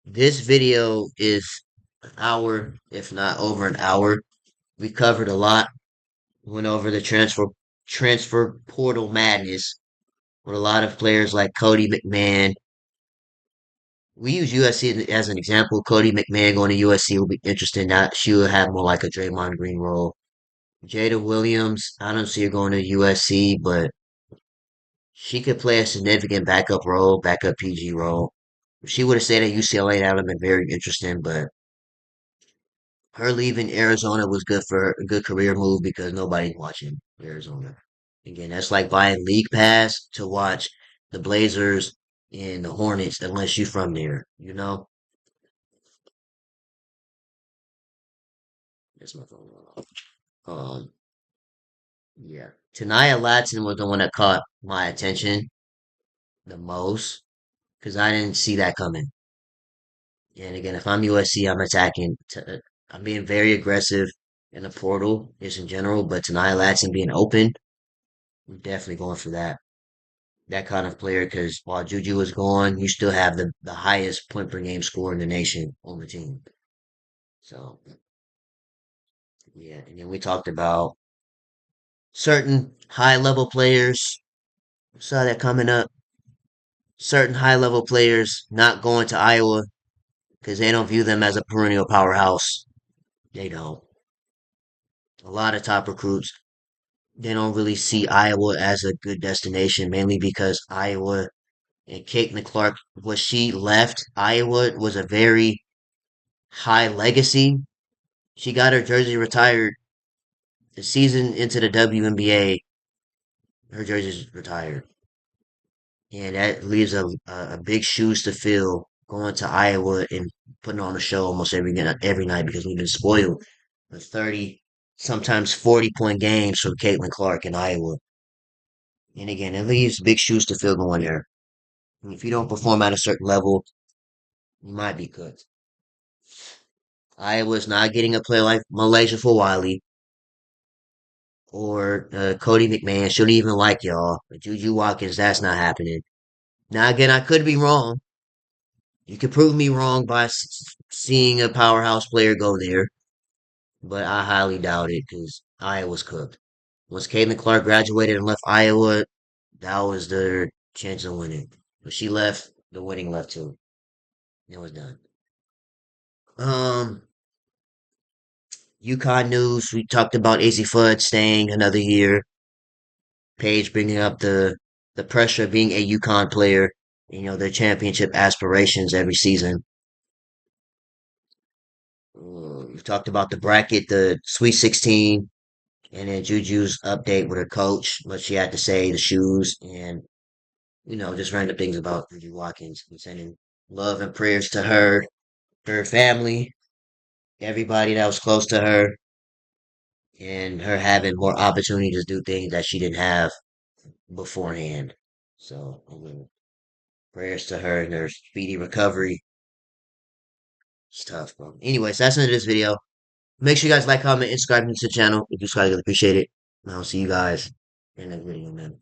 this video is an hour, if not over an hour. We covered a lot. Went over the transfer portal madness with a lot of players like Cody McMahon. We use USC as an example. Cody McMahon going to USC will be interesting. That she will have more like a Draymond Green role. Jada Williams, I don't see her going to USC, but she could play a significant backup role, backup PG role. If she would have stayed at UCLA, that would have been very interesting. But her leaving Arizona was good for her, a good career move because nobody's watching Arizona. Again, that's like buying League Pass to watch the Blazers and the Hornets unless you're from there, you know? That's my phone. Yeah. Tanaya Latson was the one that caught my attention the most because I didn't see that coming. And again, if I'm USC, I'm attacking. I'm being very aggressive in the portal, just in general. But Tanaya Latson being open, I'm definitely going for that kind of player. Because while Juju is gone, you still have the highest point per game score in the nation on the team. So yeah, and then we talked about certain high level players. Saw that coming up. Certain high level players not going to Iowa because they don't view them as a perennial powerhouse. They don't. A lot of top recruits, they don't really see Iowa as a good destination, mainly because Iowa and Caitlin Clark, what she left Iowa was a very high legacy. She got her jersey retired the season into the WNBA. Her jersey's retired, and that leaves a big shoes to fill going to Iowa and putting on a show almost every night because we've been spoiled with 30, sometimes 40 point games from Caitlin Clark in Iowa. And again, it leaves big shoes to fill going there. And if you don't perform at a certain level, you might be cooked. Iowa's not getting a player like Malaysia for Wiley or Cody McMahon. She don't even like y'all. But Juju Watkins, that's not happening. Now again, I could be wrong. You could prove me wrong by seeing a powerhouse player go there, but I highly doubt it because Iowa's cooked. Once Caitlin Clark graduated and left Iowa, that was their chance of winning. But she left, the winning left too. It was done. Um, UConn news. We talked about Azzi Fudd staying another year. Paige bringing up the pressure of being a UConn player. Their championship aspirations every season. We talked about the bracket, the Sweet 16, and then Juju's update with her coach, what she had to say, the shoes, and just random things about Juju Watkins. And sending love and prayers to her family, everybody that was close to her, and her having more opportunity to do things that she didn't have beforehand. So, prayers to her and her speedy recovery. It's tough, bro. Anyways, that's the end of this video. Make sure you guys like, comment, and subscribe to the channel if you guys appreciate it. And I'll see you guys in the next video, man.